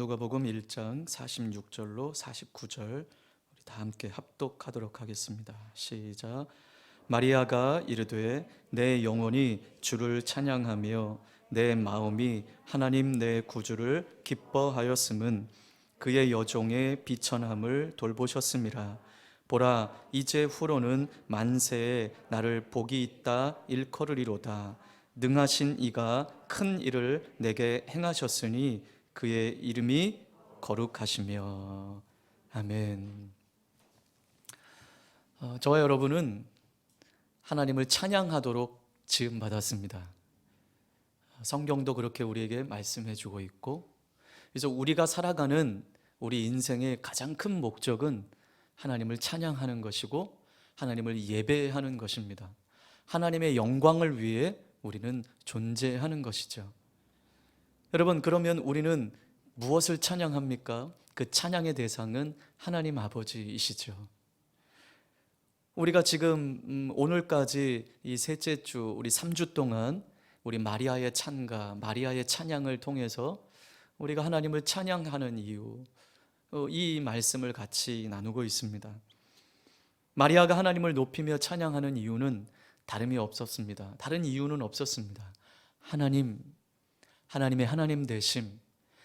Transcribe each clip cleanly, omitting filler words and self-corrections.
누가복음 1장 46절로 49절 우리 다 함께 합독하도록 하겠습니다. 시작. 마리아가 이르되 내 영혼이 주를 찬양하며 내 마음이 하나님 내 구주를 기뻐하였음은 그의 여종의 비천함을 돌보셨음이라. 보라, 이제 후로는 만세에 나를 복이 있다 일컬으리로다. 능하신 이가 큰 일을 내게 행하셨으니 그의 이름이 거룩하시며. 아멘. 저와 여러분은 하나님을 찬양하도록 지음받았습니다. 성경도 그렇게 우리에게 말씀해 주고 있고, 그래서 우리가 살아가는 우리 인생의 가장 큰 목적은 하나님을 찬양하는 것이고 하나님을 예배하는 것입니다. 하나님의 영광을 위해 우리는 존재하는 것이죠. 여러분, 그러면 우리는 무엇을 찬양합니까? 그 찬양의 대상은 하나님 아버지이시죠. 우리가 지금 오늘까지 이 셋째 주, 우리 3주 동안 우리 마리아의 찬가, 마리아의 찬양을 통해서 우리가 하나님을 찬양하는 이유, 이 말씀을 같이 나누고 있습니다. 마리아가 하나님을 높이며 찬양하는 이유는 다름이 없었습니다. 다른 이유는 없었습니다. 하나님의 하나님 되심,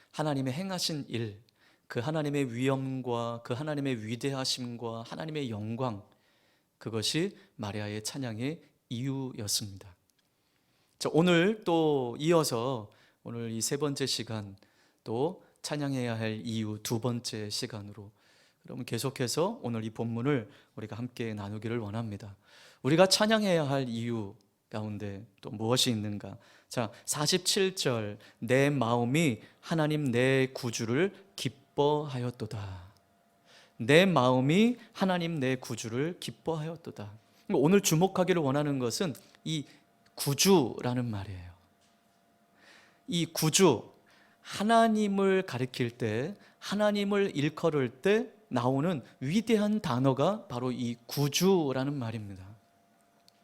하나님의 행하신 일, 그 하나님의 위엄과 그 하나님의 위대하심과 하나님의 영광, 그것이 마리아의 찬양의 이유였습니다. 자, 오늘 또 이어서 오늘 이 세 번째 시간 또 찬양해야 할 이유 두 번째 시간으로, 그러면 계속해서 오늘 이 본문을 우리가 함께 나누기를 원합니다. 우리가 찬양해야 할 이유 가운데 또 무엇이 있는가? 자, 47절, 내 마음이 하나님 내 구주를 기뻐하였도다. 내 마음이 하나님 내 구주를 기뻐하였도다. 오늘 주목하기를 원하는 것은 이 구주라는 말이에요. 이 구주, 하나님을 가리킬 때, 하나님을 일컬을 때 나오는 위대한 단어가 바로 이 구주라는 말입니다.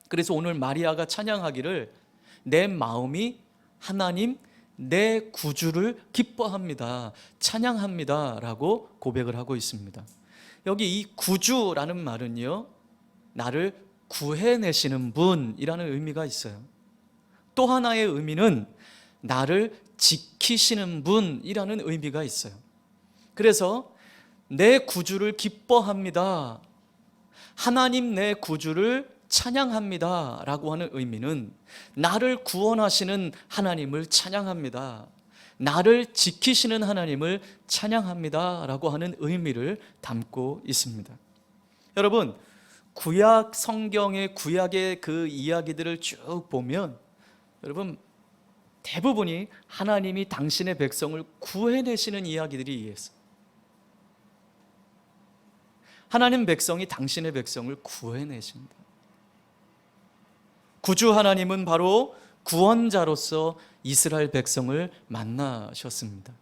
그래서 오늘 마리아가 찬양하기를 내 마음이 하나님 내 구주를 기뻐합니다, 찬양합니다 라고 고백을 하고 있습니다. 여기 이 구주라는 말은요, 나를 구해내시는 분이라는 의미가 있어요. 또 하나의 의미는 나를 지키시는 분이라는 의미가 있어요. 그래서 내 구주를 기뻐합니다, 하나님 내 구주를 찬양합니다 라고 하는 의미는 나를 구원하시는 하나님을 찬양합니다, 나를 지키시는 하나님을 찬양합니다 라고 하는 의미를 담고 있습니다. 여러분, 구약 성경의 구약의 그 이야기들을 쭉 보면 여러분 대부분이 하나님이 당신의 백성을 구해내시는 이야기들이 있어요. 하나님 백성이 당신의 백성을 구해내신다. 구주 하나님은 바로 구원자로서 이스라엘 백성을 만나셨습니다.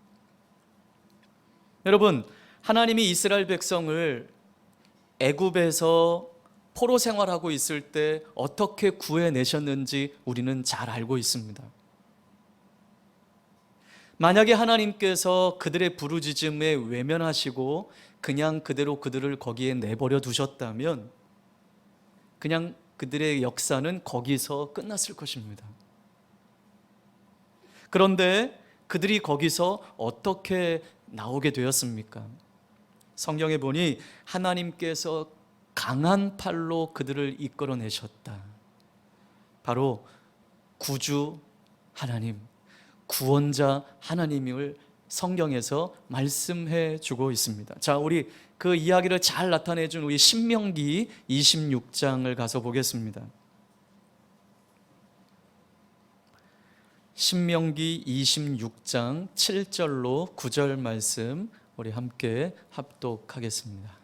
여러분, 하나님이 이스라엘 백성을 애굽에서 포로 생활하고 있을 때 어떻게 구해내셨는지 우리는 잘 알고 있습니다. 만약에 하나님께서 그들의 부르짖음에 외면하시고 그냥 그대로 그들을 거기에 내버려 두셨다면 그냥 그들의 역사는 거기서 끝났을 것입니다. 그런데 그들이 거기서 어떻게 나오게 되었습니까? 성경에 보니 하나님께서 강한 팔로 그들을 이끌어내셨다. 바로 구주 하나님, 구원자 하나님을 성경에서 말씀해 주고 있습니다. 자, 우리 그 이야기를 잘 나타내 준 우리 신명기 26장을 가서 보겠습니다. 신명기 26장 7절로 9절 말씀 우리 함께 합독하겠습니다.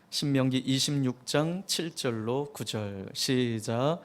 신명기 26장 7절로 9절 시작.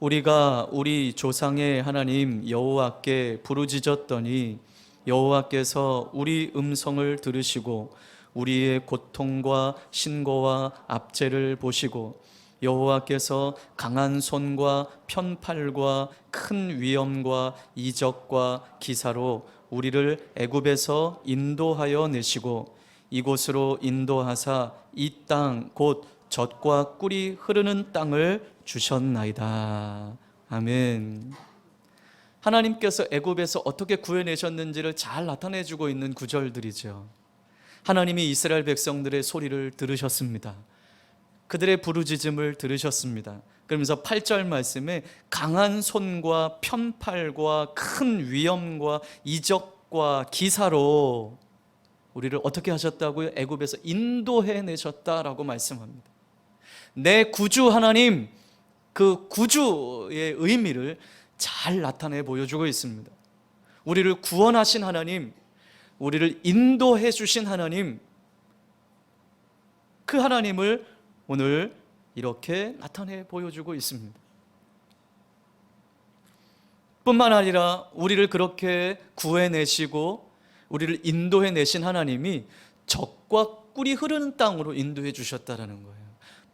우리가 우리 조상의 하나님 여호와께 부르짖었더니 여호와께서 우리 음성을 들으시고 우리의 고통과 신고와 압제를 보시고 여호와께서 강한 손과 편팔과 큰 위엄과 이적과 기사로 우리를 애굽에서 인도하여 내시고 이곳으로 인도하사 이 땅 곧 젖과 꿀이 흐르는 땅을 주셨나이다. 아멘. 하나님께서 애굽에서 어떻게 구해내셨는지를 잘 나타내주고 있는 구절들이죠. 하나님이 이스라엘 백성들의 소리를 들으셨습니다. 그들의 부르짖음을 들으셨습니다. 그러면서 8절 말씀에 강한 손과 편팔과 큰 위엄과 이적과 기사로 우리를 어떻게 하셨다고요? 애굽에서 인도해 내셨다라고 말씀합니다. 내 구주 하나님, 그 구주의 의미를 잘 나타내 보여주고 있습니다. 우리를 구원하신 하나님, 우리를 인도해 주신 하나님, 그 하나님을 오늘 이렇게 나타내 보여주고 있습니다. 뿐만 아니라 우리를 그렇게 구해내시고 우리를 인도해 내신 하나님이 젖과 꿀이 흐르는 땅으로 인도해 주셨다라는 거예요.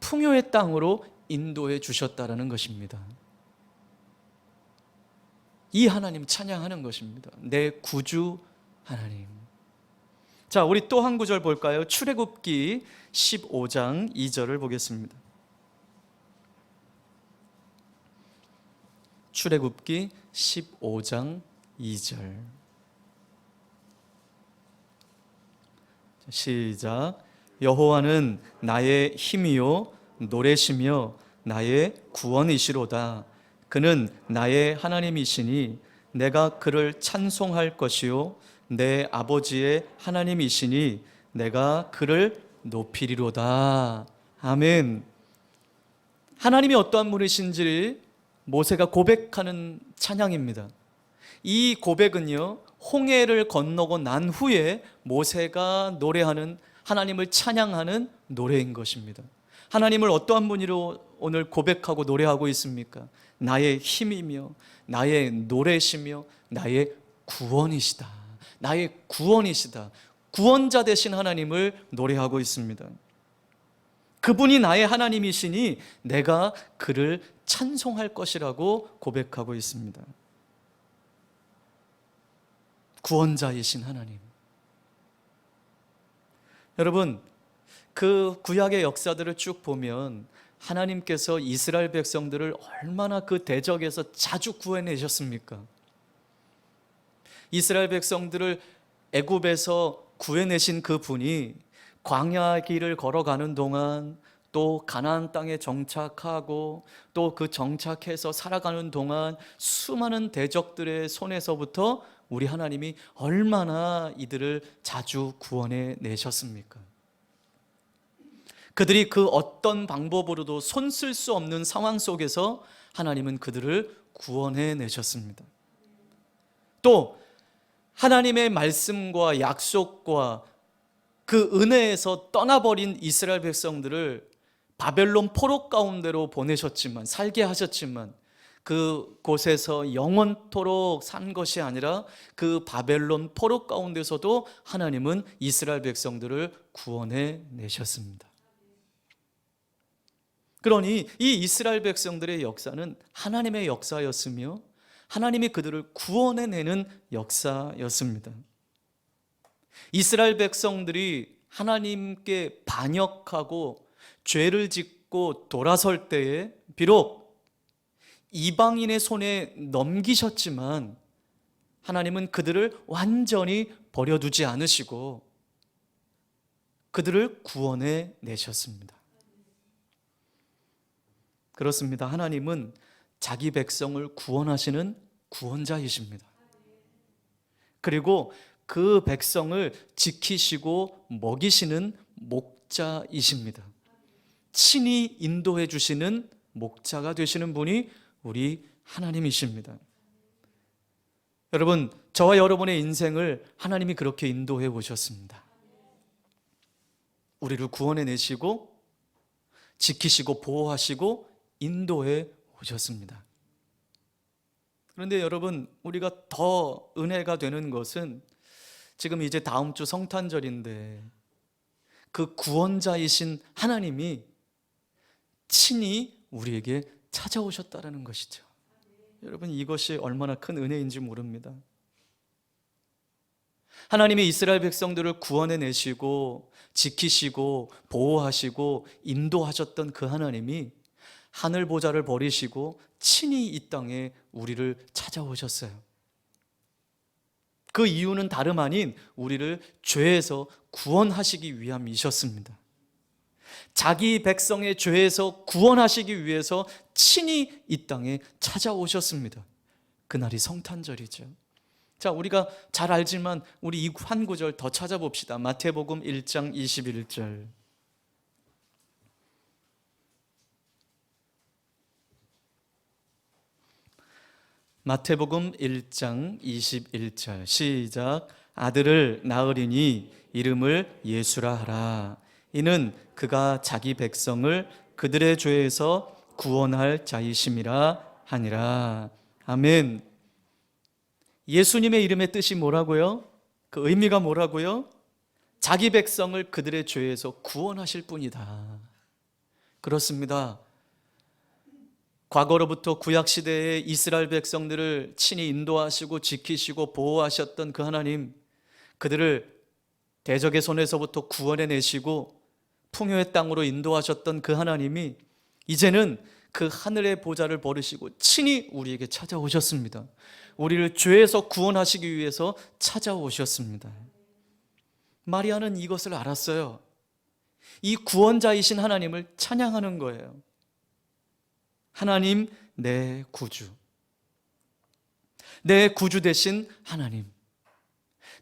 풍요의 땅으로 인도해 주셨다라는 것입니다. 이 하나님 찬양하는 것입니다. 내 구주 하나님. 자, 우리 또 한 구절 볼까요? 출애굽기 15장 2절을 보겠습니다. 출애굽기 15장 2절. 시작. 여호와는 나의 힘이요 노래시며 나의 구원이시로다. 그는 나의 하나님이시니 내가 그를 찬송할 것이요 내 아버지의 하나님이시니 내가 그를 높이리로다. 아멘. 하나님이 어떠한 분이신지를 모세가 고백하는 찬양입니다. 이 고백은요, 홍해를 건너고 난 후에 모세가 노래하는, 하나님을 찬양하는 노래인 것입니다. 하나님을 어떠한 분으로 오늘 고백하고 노래하고 있습니까? 나의 힘이며 나의 노래시며 나의 구원이시다. 나의 구원이시다. 구원자 되신 하나님을 노래하고 있습니다. 그분이 나의 하나님이시니 내가 그를 찬송할 것이라고 고백하고 있습니다. 구원자이신 하나님. 여러분, 그 구약의 역사들을 쭉 보면 하나님께서 이스라엘 백성들을 얼마나 그 대적에서 자주 구해내셨습니까? 이스라엘 백성들을 애굽에서 구해내신 그 분이 광야 길을 걸어가는 동안, 또 가나안 땅에 정착하고 또 그 정착해서 살아가는 동안 수많은 대적들의 손에서부터 우리 하나님이 얼마나 이들을 자주 구원해 내셨습니까? 그들이 그 어떤 방법으로도 손 쓸 수 없는 상황 속에서 하나님은 그들을 구원해 내셨습니다. 또 하나님의 말씀과 약속과 그 은혜에서 떠나버린 이스라엘 백성들을 바벨론 포로 가운데로 보내셨지만, 살게 하셨지만 그 곳에서 영원토록 산 것이 아니라 그 바벨론 포로 가운데서도 하나님은 이스라엘 백성들을 구원해 내셨습니다. 그러니 이 이스라엘 백성들의 역사는 하나님의 역사였으며 하나님이 그들을 구원해내는 역사였습니다. 이스라엘 백성들이 하나님께 반역하고 죄를 짓고 돌아설 때에 비록 이방인의 손에 넘기셨지만 하나님은 그들을 완전히 버려두지 않으시고 그들을 구원해 내셨습니다. 그렇습니다. 하나님은 자기 백성을 구원하시는 구원자이십니다. 그리고 그 백성을 지키시고 먹이시는 목자이십니다. 친히 인도해 주시는 목자가 되시는 분이 우리 하나님이십니다. 여러분, 저와 여러분의 인생을 하나님이 그렇게 인도해 오셨습니다. 우리를 구원해 내시고 지키시고 보호하시고 인도해 오셨습니다. 그런데 여러분, 우리가 더 은혜가 되는 것은 지금 이제 다음 주 성탄절인데 그 구원자이신 하나님이 친히 우리에게 찾아오셨다라는 것이죠. 여러분, 이것이 얼마나 큰 은혜인지 모릅니다. 하나님이 이스라엘 백성들을 구원해 내시고 지키시고 보호하시고 인도하셨던 그 하나님이 하늘 보좌를 버리시고 친히 이 땅에 우리를 찾아오셨어요. 그 이유는 다름 아닌 우리를 죄에서 구원하시기 위함이셨습니다. 자기 백성의 죄에서 구원하시기 위해서 친히 이 땅에 찾아오셨습니다. 그날이 성탄절이죠. 자, 우리가 잘 알지만 우리 이 한 구절 더 찾아봅시다. 마태복음 1장 21절. 마태복음 1장 21절 시작. 아들을 낳으리니 이름을 예수라 하라. 이는 그가 자기 백성을 그들의 죄에서 구원할 자이심이라 하니라. 아멘. 예수님의 이름의 뜻이 뭐라고요? 그 의미가 뭐라고요? 자기 백성을 그들의 죄에서 구원하실 분이다. 그렇습니다. 과거로부터 구약시대의 이스라엘 백성들을 친히 인도하시고 지키시고 보호하셨던 그 하나님, 그들을 대적의 손에서부터 구원해 내시고 풍요의 땅으로 인도하셨던 그 하나님이 이제는 그 하늘의 보좌를 버리시고 친히 우리에게 찾아오셨습니다. 우리를 죄에서 구원하시기 위해서 찾아오셨습니다. 마리아는 이것을 알았어요. 이 구원자이신 하나님을 찬양하는 거예요. 하나님, 내 구주. 내 구주 되신 하나님.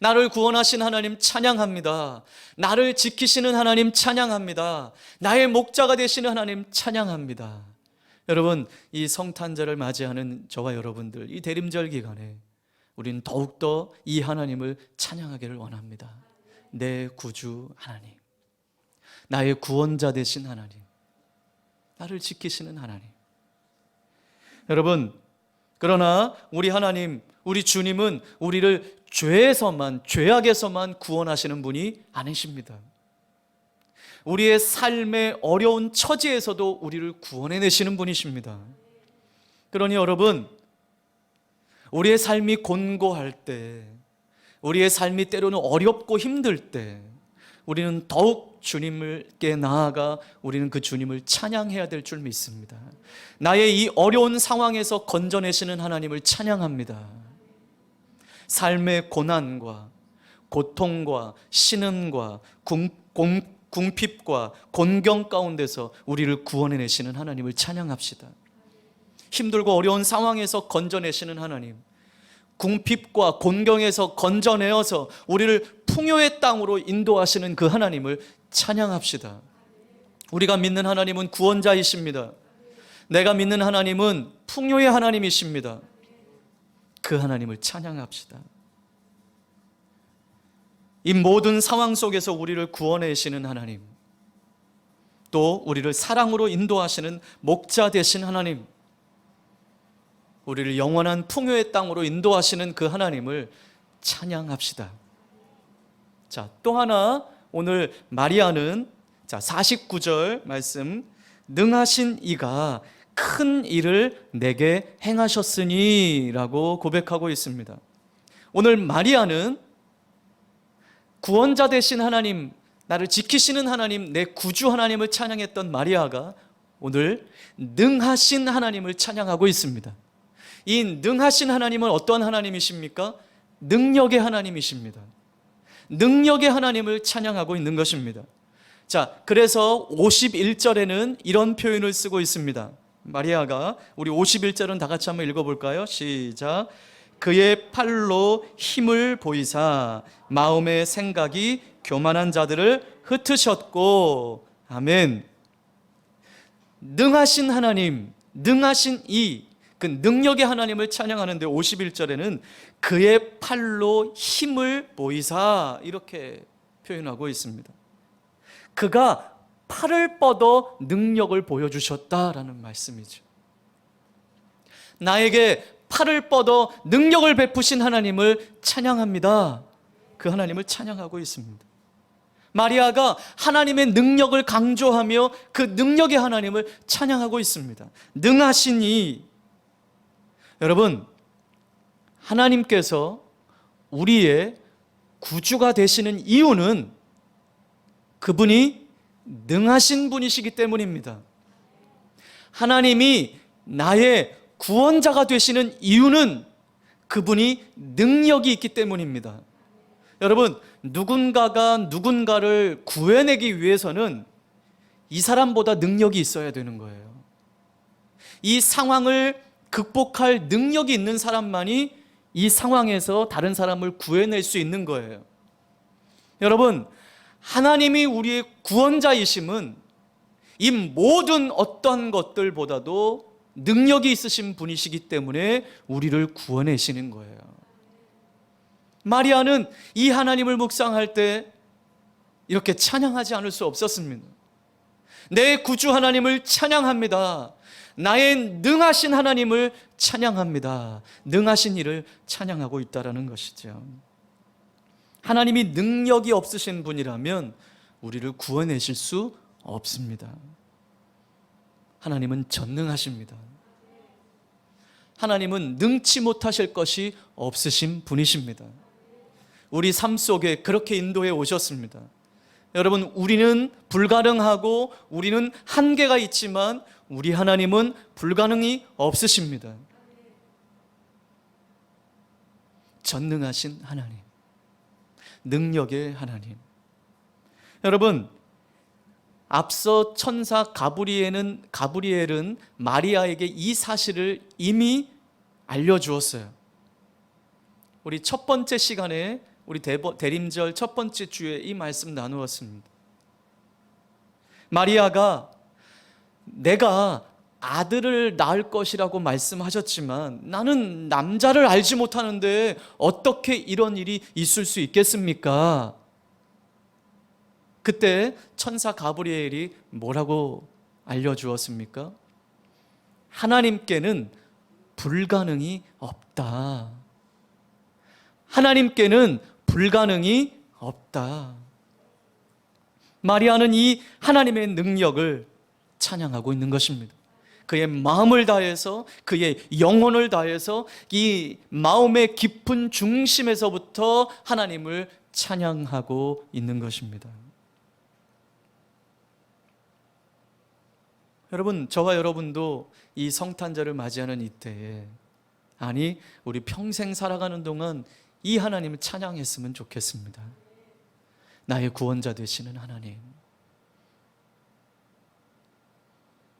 나를 구원하신 하나님 찬양합니다. 나를 지키시는 하나님 찬양합니다. 나의 목자가 되시는 하나님 찬양합니다. 여러분, 이 성탄절을 맞이하는 저와 여러분들, 이 대림절 기간에 우리는 더욱더 이 하나님을 찬양하기를 원합니다. 내 구주 하나님, 나의 구원자 되신 하나님, 나를 지키시는 하나님. 여러분, 그러나 우리 하나님, 우리 주님은 우리를 죄에서만, 죄악에서만 구원하시는 분이 아니십니다. 우리의 삶의 어려운 처지에서도 우리를 구원해내시는 분이십니다. 그러니 여러분, 우리의 삶이 곤고할 때, 우리의 삶이 때로는 어렵고 힘들 때 우리는 더욱 주님께 나아가 우리는 그 주님을 찬양해야 될 줄 믿습니다. 나의 이 어려운 상황에서 건져내시는 하나님을 찬양합니다. 삶의 고난과 고통과 신음과 궁핍과 곤경 가운데서 우리를 구원해내시는 하나님을 찬양합시다. 힘들고 어려운 상황에서 건져내시는 하나님, 궁핍과 곤경에서 건져내어서 우리를 풍요의 땅으로 인도하시는 그 하나님을 찬양합시다. 우리가 믿는 하나님은 구원자이십니다. 내가 믿는 하나님은 풍요의 하나님이십니다. 그 하나님을 찬양합시다. 이 모든 상황 속에서 우리를 구원해주시는 하나님, 또 우리를 사랑으로 인도하시는 목자 되신 하나님, 우리를 영원한 풍요의 땅으로 인도하시는 그 하나님을 찬양합시다. 자, 또 하나 오늘 마리아는 49절 말씀, 능하신 이가 큰 일을 내게 행하셨으니 라고 고백하고 있습니다. 오늘 마리아는 구원자 되신 하나님, 나를 지키시는 하나님, 내 구주 하나님을 찬양했던 마리아가 오늘 능하신 하나님을 찬양하고 있습니다. 이 능하신 하나님은 어떤 하나님이십니까? 능력의 하나님이십니다. 능력의 하나님을 찬양하고 있는 것입니다. 자, 그래서 51절에는 이런 표현을 쓰고 있습니다. 마리아가, 우리 51절은 다 같이 한번 읽어볼까요? 시작. 그의 팔로 힘을 보이사 마음의 생각이 교만한 자들을 흩으셨고. 아멘. 능하신 하나님, 능하신 그 능력의 하나님을 찬양하는데 51절에는 그의 팔로 힘을 보이사 이렇게 표현하고 있습니다. 그가 팔을 뻗어 능력을 보여주셨다라는 말씀이죠. 나에게 팔을 뻗어 능력을 베푸신 하나님을 찬양합니다. 그 하나님을 찬양하고 있습니다. 마리아가 하나님의 능력을 강조하며 그 능력의 하나님을 찬양하고 있습니다. 능하시니. 여러분, 하나님께서 우리의 구주가 되시는 이유는 그분이 능하신 분이시기 때문입니다. 하나님이 나의 구원자가 되시는 이유는 그분이 능력이 있기 때문입니다. 여러분, 누군가가 누군가를 구해내기 위해서는 이 사람보다 능력이 있어야 되는 거예요. 이 상황을 극복할 능력이 있는 사람만이 이 상황에서 다른 사람을 구해낼 수 있는 거예요. 여러분, 하나님이 우리의 구원자이심은 이 모든 어떤 것들보다도 능력이 있으신 분이시기 때문에 우리를 구원하시는 거예요. 마리아는 이 하나님을 묵상할 때 이렇게 찬양하지 않을 수 없었습니다. 내 구주 하나님을 찬양합니다. 나의 능하신 하나님을 찬양합니다. 능하신 이를 찬양하고 있다는 것이죠. 하나님이 능력이 없으신 분이라면 우리를 구원하실 수 없습니다. 하나님은 전능하십니다. 하나님은 능치 못하실 것이 없으신 분이십니다. 우리 삶 속에 그렇게 인도해 오셨습니다. 여러분, 우리는 불가능하고 우리는 한계가 있지만 우리 하나님은 불가능이 없으십니다. 전능하신 하나님, 능력의 하나님. 여러분, 앞서 천사 가브리엘은 마리아에게 이 사실을 이미 알려주었어요. 우리 첫 번째 시간에 우리 대림절 첫 번째 주에 이 말씀 나누었습니다. 마리아가 내가 아들을 낳을 것이라고 말씀하셨지만 나는 남자를 알지 못하는데 어떻게 이런 일이 있을 수 있겠습니까? 그때 천사 가브리엘이 뭐라고 알려주었습니까? 하나님께는 불가능이 없다. 하나님께는 불가능이 없다. 마리아는 이 하나님의 능력을 찬양하고 있는 것입니다. 그의 마음을 다해서, 그의 영혼을 다해서 이 마음의 깊은 중심에서부터 하나님을 찬양하고 있는 것입니다. 여러분, 저와 여러분도 이 성탄절을 맞이하는 이때에, 아니 우리 평생 살아가는 동안 이 하나님을 찬양했으면 좋겠습니다. 나의 구원자 되시는 하나님,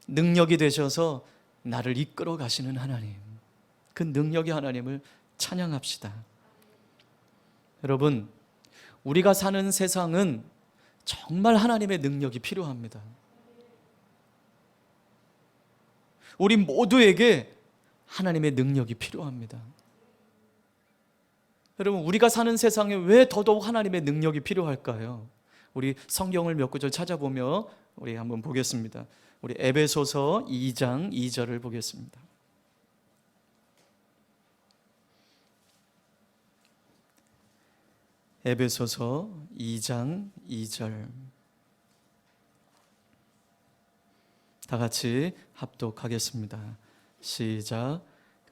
능력이 되셔서 나를 이끌어 가시는 하나님, 그 능력의 하나님을 찬양합시다. 여러분, 우리가 사는 세상은 정말 하나님의 능력이 필요합니다. 우리 모두에게 하나님의 능력이 필요합니다. 여러분, 우리가 사는 세상에 왜 더더욱 하나님의 능력이 필요할까요? 우리 성경을 몇 구절 찾아보며 우리 한번 보겠습니다. 우리 에베소서 2장 2절을 보겠습니다. 에베소서 2장 2절, 다 같이 합독하겠습니다. 시작.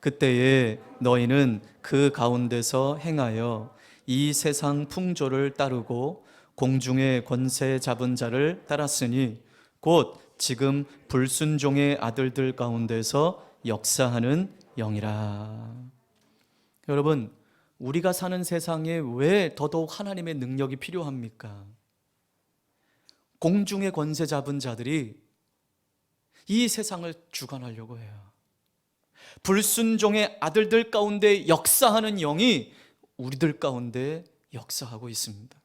그때에 너희는 그 가운데서 행하여 이 세상 풍조를 따르고 공중의 권세 잡은 자를 따랐으니 곧 지금 불순종의 아들들 가운데서 역사하는 영이라. 여러분, 우리가 사는 세상에 왜 더더욱 하나님의 능력이 필요합니까? 공중의 권세 잡은 자들이 이 세상을 주관하려고 해요. 불순종의 아들들 가운데 역사하는 영이 우리들 가운데 역사하고 있습니다.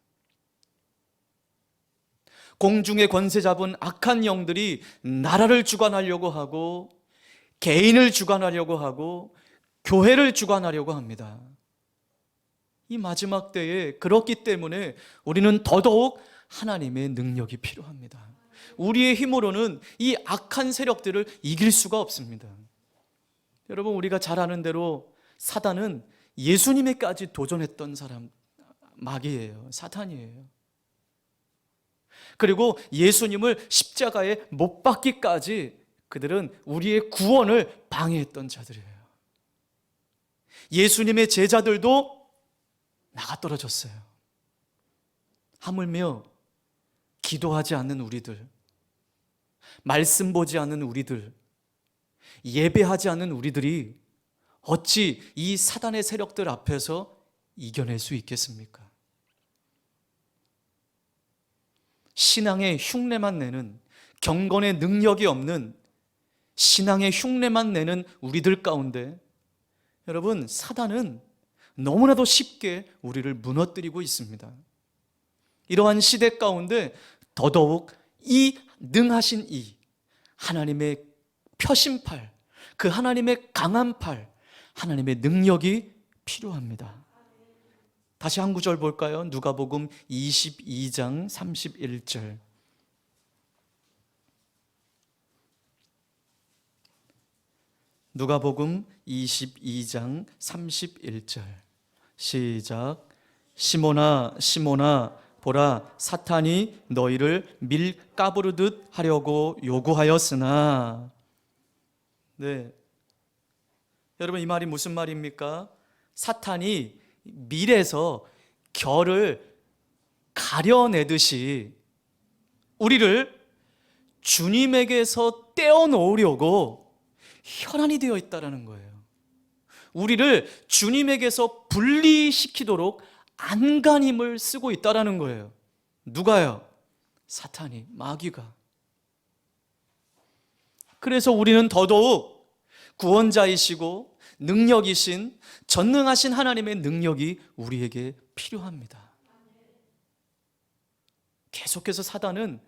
공중의 권세 잡은 악한 영들이 나라를 주관하려고 하고, 개인을 주관하려고 하고, 교회를 주관하려고 합니다. 이 마지막 때에 그렇기 때문에 우리는 더더욱 하나님의 능력이 필요합니다. 우리의 힘으로는 이 악한 세력들을 이길 수가 없습니다. 여러분, 우리가 잘 아는 대로 사단은 예수님에까지 도전했던 사람, 마귀예요. 사탄이에요. 그리고 예수님을 십자가에 못 박기까지 그들은 우리의 구원을 방해했던 자들이에요. 예수님의 제자들도 나가 떨어졌어요. 하물며 기도하지 않는 우리들, 말씀 보지 않는 우리들, 예배하지 않는 우리들이 어찌 이 사단의 세력들 앞에서 이겨낼 수 있겠습니까? 신앙의 흉내만 내는, 경건의 능력이 없는 신앙의 흉내만 내는 우리들 가운데 여러분, 사단은 너무나도 쉽게 우리를 무너뜨리고 있습니다. 이러한 시대 가운데 더더욱 이 능하신 이 하나님의 펴신 팔, 그 하나님의 강한 팔, 하나님의 능력이 필요합니다. 다시 한 구절 볼까요? 누가복음 22장 31절. 누가복음 22장 31절. 시작. 시몬아 시몬아 보라, 사탄이 너희를 밀가부르듯 하려고 요구하였으나. 네, 여러분, 이 말이 무슨 말입니까? 사탄이 밀에서 결을 가려내듯이 우리를 주님에게서 떼어놓으려고 혈안이 되어 있다는 거예요. 우리를 주님에게서 분리시키도록 안간힘을 쓰고 있다는 거예요. 누가요? 사탄이, 마귀가. 그래서 우리는 더더욱 구원자이시고 능력이신, 전능하신 하나님의 능력이 우리에게 필요합니다. 계속해서 사단은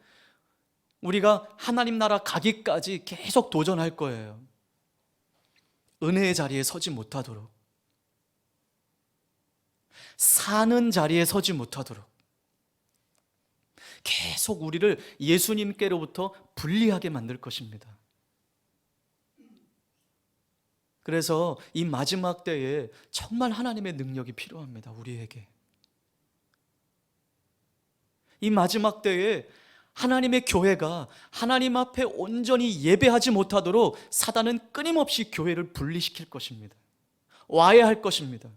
우리가 하나님 나라 가기까지 계속 도전할 거예요. 은혜의 자리에 서지 못하도록, 사는 자리에 서지 못하도록 계속 우리를 예수님께로부터 분리하게 만들 것입니다. 그래서 이 마지막 때에 정말 하나님의 능력이 필요합니다. 우리에게. 이 마지막 때에 하나님의 교회가 하나님 앞에 온전히 예배하지 못하도록 사단은 끊임없이 교회를 분리시킬 것입니다. 와해할 것입니다.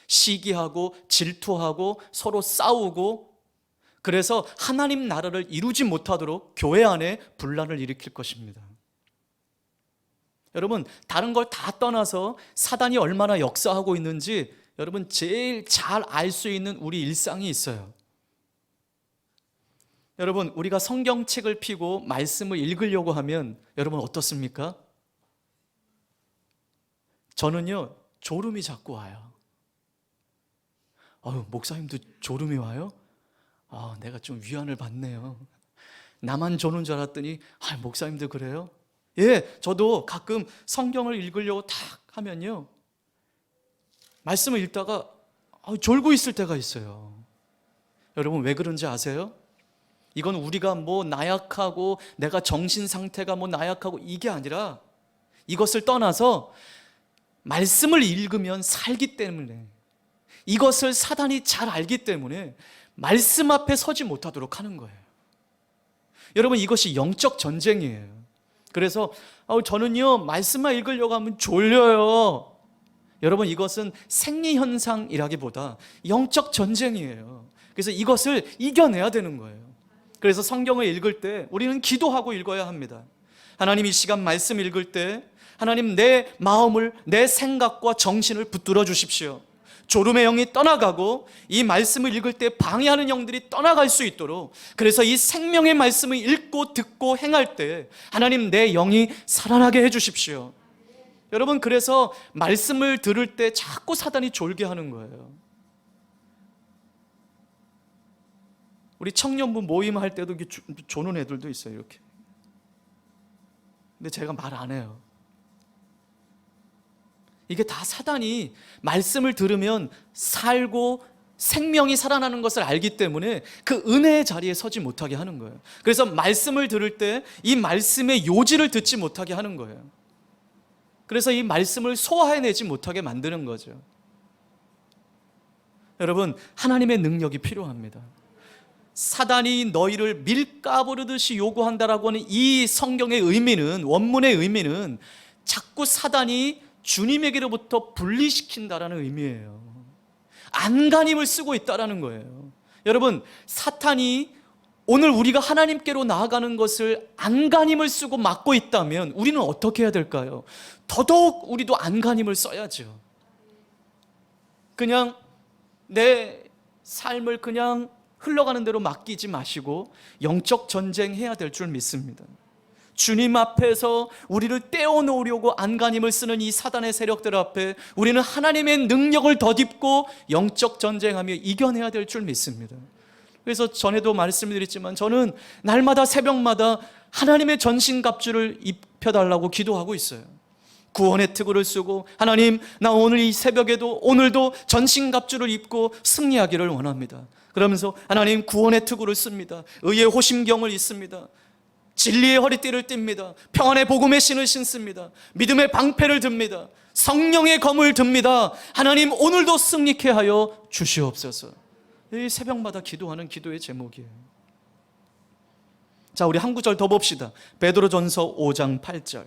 시기하고 질투하고 서로 싸우고, 그래서 하나님 나라를 이루지 못하도록 교회 안에 분란을 일으킬 것입니다. 여러분, 다른 걸 다 떠나서 사단이 얼마나 역사하고 있는지 여러분 제일 잘 알 수 있는 우리 일상이 있어요. 여러분, 우리가 성경책을 펴고 말씀을 읽으려고 하면 여러분 어떻습니까? 저는요, 졸음이 자꾸 와요. 목사님도 졸음이 와요? 내가 좀 위안을 받네요. 나만 조는 줄 알았더니 목사님도 그래요? 예, 저도 가끔 성경을 읽으려고 탁 하면요, 말씀을 읽다가 졸고 있을 때가 있어요. 여러분, 왜 그런지 아세요? 이건 우리가 나약하고 내가 정신 상태가 나약하고 이게 아니라, 이것을 떠나서 말씀을 읽으면 살기 때문에, 이것을 사단이 잘 알기 때문에 말씀 앞에 서지 못하도록 하는 거예요. 여러분, 이것이 영적 전쟁이에요. 그래서 저는요, 말씀만 읽으려고 하면 졸려요. 여러분, 이것은 생리현상이라기보다 영적 전쟁이에요. 그래서 이것을 이겨내야 되는 거예요. 그래서 성경을 읽을 때 우리는 기도하고 읽어야 합니다. 하나님, 이 시간 말씀 읽을 때 하나님, 내 마음을, 내 생각과 정신을 붙들어 주십시오. 졸음의 영이 떠나가고 이 말씀을 읽을 때 방해하는 영들이 떠나갈 수 있도록, 그래서 이 생명의 말씀을 읽고 듣고 행할 때 하나님, 내 영이 살아나게 해주십시오. 여러분, 그래서 말씀을 들을 때 자꾸 사단이 졸게 하는 거예요. 우리 청년부 모임 할 때도 조는 애들도 있어요, 이렇게. 근데 제가 말 안 해요. 이게 다 사단이 말씀을 들으면 살고 생명이 살아나는 것을 알기 때문에 그 은혜의 자리에 서지 못하게 하는 거예요. 그래서 말씀을 들을 때 이 말씀의 요지를 듣지 못하게 하는 거예요. 그래서 이 말씀을 소화해내지 못하게 만드는 거죠. 여러분, 하나님의 능력이 필요합니다. 사단이 너희를 밀가부르듯이 요구한다라고 하는 이 성경의 의미는, 원문의 의미는 자꾸 사단이 주님에게로부터 분리시킨다라는 의미예요. 안간힘을 쓰고 있다라는 거예요. 여러분, 사탄이 오늘 우리가 하나님께로 나아가는 것을 안간힘을 쓰고 막고 있다면 우리는 어떻게 해야 될까요? 더더욱 우리도 안간힘을 써야죠. 그냥 내 삶을 그냥 흘러가는 대로 맡기지 마시고 영적 전쟁해야 될 줄 믿습니다. 주님 앞에서 우리를 떼어놓으려고 안간힘을 쓰는 이 사단의 세력들 앞에 우리는 하나님의 능력을 덧입고 영적 전쟁하며 이겨내야 될 줄 믿습니다. 그래서 전에도 말씀드렸지만 저는 날마다 새벽마다 하나님의 전신갑주를 입혀달라고 기도하고 있어요. 구원의 특구를 쓰고 하나님, 나 오늘 이 새벽에도 오늘도 전신갑주를 입고 승리하기를 원합니다. 그러면서 하나님, 구원의 특구를 씁니다. 의의 호심경을 입습니다. 진리의 허리띠를 띱니다. 평안의 복음의 신을 신습니다. 믿음의 방패를 듭니다. 성령의 검을 듭니다. 하나님, 오늘도 승리케 하여 주시옵소서. 이 새벽마다 기도하는 기도의 제목이에요. 자, 우리 한 구절 더 봅시다. 베드로전서 5장 8절.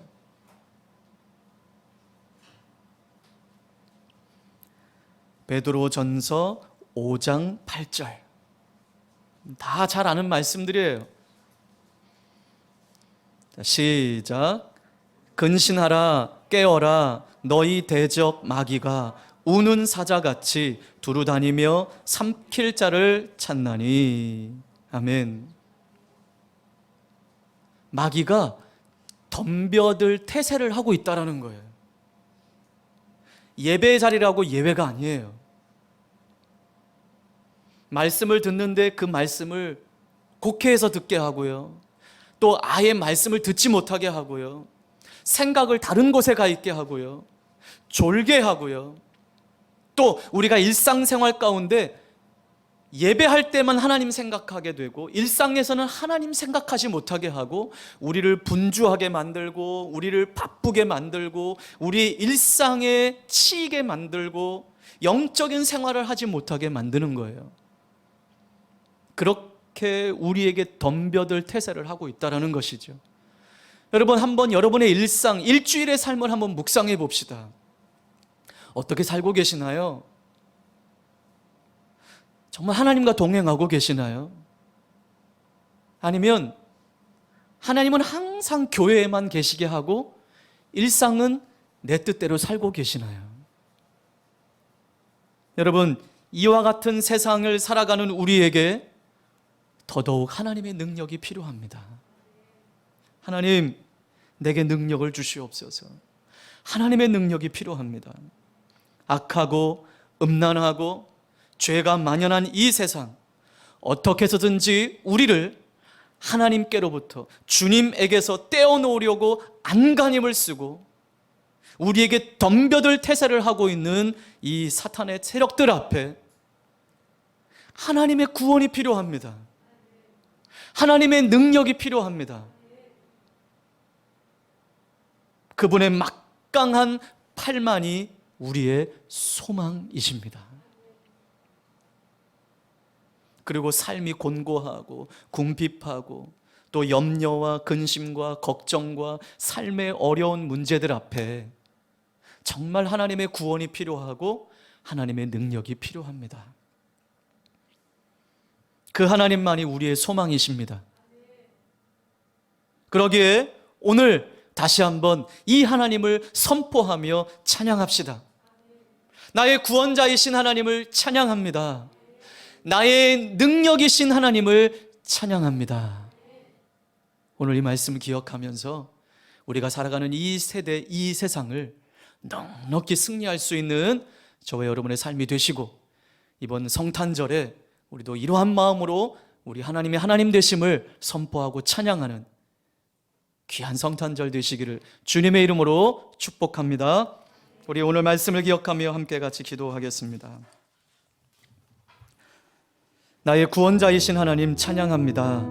베드로전서 5장 8절. 다 잘 아는 말씀들이에요. 자, 시작. 근신하라, 깨어라, 너희 대적 마귀가 우는 사자같이 두루다니며 삼킬 자를 찾나니. 아멘. 마귀가 덤벼들 태세를 하고 있다라는 거예요. 예배의 자리라고 예외가 아니에요. 말씀을 듣는데 그 말씀을 곡해해서 듣게 하고요, 또 아예 말씀을 듣지 못하게 하고요, 생각을 다른 곳에 가 있게 하고요, 졸게 하고요, 또 우리가 일상생활 가운데 예배할 때만 하나님 생각하게 되고 일상에서는 하나님 생각하지 못하게 하고 우리를 분주하게 만들고 우리를 바쁘게 만들고 우리 일상에 치이게 만들고 영적인 생활을 하지 못하게 만드는 거예요. 그렇게 우리에게 덤벼들 태세를 하고 있다는 것이죠. 여러분, 한번 여러분의 일상, 일주일의 삶을 한번 묵상해 봅시다. 어떻게 살고 계시나요? 정말 하나님과 동행하고 계시나요? 아니면 하나님은 항상 교회에만 계시게 하고 일상은 내 뜻대로 살고 계시나요? 여러분, 이와 같은 세상을 살아가는 우리에게 더더욱 하나님의 능력이 필요합니다. 하나님, 내게 능력을 주시옵소서. 하나님의 능력이 필요합니다. 악하고 음란하고 죄가 만연한 이 세상, 어떻게 해서든지 우리를 하나님께로부터, 주님에게서 떼어놓으려고 안간힘을 쓰고 우리에게 덤벼들 태세를 하고 있는 이 사탄의 세력들 앞에 하나님의 구원이 필요합니다. 하나님의 능력이 필요합니다. 그분의 막강한 팔만이 우리의 소망이십니다. 그리고 삶이 곤고하고 궁핍하고 또 염려와 근심과 걱정과 삶의 어려운 문제들 앞에 정말 하나님의 구원이 필요하고 하나님의 능력이 필요합니다. 그 하나님만이 우리의 소망이십니다. 그러기에 오늘 다시 한번 이 하나님을 선포하며 찬양합시다. 나의 구원자이신 하나님을 찬양합니다. 나의 능력이신 하나님을 찬양합니다. 오늘 이 말씀을 기억하면서 우리가 살아가는 이 세대, 이 세상을 넉넉히 승리할 수 있는 저와 여러분의 삶이 되시고, 이번 성탄절에 우리도 이러한 마음으로 우리 하나님의 하나님 되심을 선포하고 찬양하는 귀한 성탄절 되시기를 주님의 이름으로 축복합니다. 우리 오늘 말씀을 기억하며 함께 같이 기도하겠습니다. 나의 구원자이신 하나님 찬양합니다.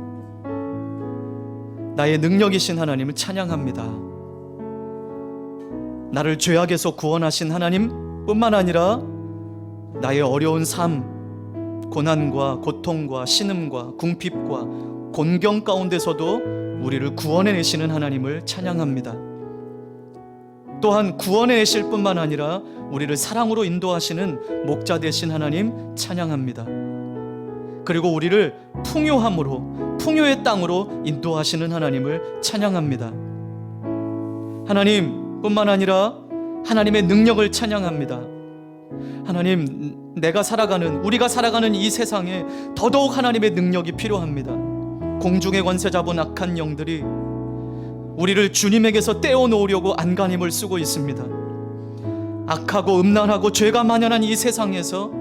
나의 능력이신 하나님을 찬양합니다. 나를 죄악에서 구원하신 하나님 뿐만 아니라 나의 어려운 삶, 고난과 고통과 신음과 궁핍과 곤경 가운데서도 우리를 구원해내시는 하나님을 찬양합니다. 또한 구원해내실 뿐만 아니라 우리를 사랑으로 인도하시는 목자 되신 하나님 찬양합니다. 그리고 우리를 풍요의 땅으로 인도하시는 하나님을 찬양합니다. 하나님 뿐만 아니라 하나님의 능력을 찬양합니다. 하나님, 우리가 살아가는 이 세상에 더더욱 하나님의 능력이 필요합니다. 공중의 권세 잡은 악한 영들이 우리를 주님에게서 떼어놓으려고 안간힘을 쓰고 있습니다. 악하고 음란하고 죄가 만연한 이 세상에서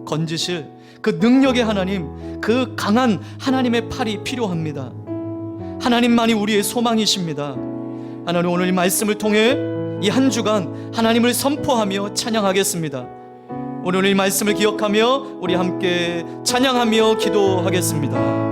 건지실 그 능력의 하나님, 그 강한 하나님의 팔이 필요합니다. 하나님만이 우리의 소망이십니다. 하나님, 오늘 이 말씀을 통해 이 한 주간 하나님을 선포하며 찬양하겠습니다. 오늘 이 말씀을 기억하며 우리 함께 찬양하며 기도하겠습니다.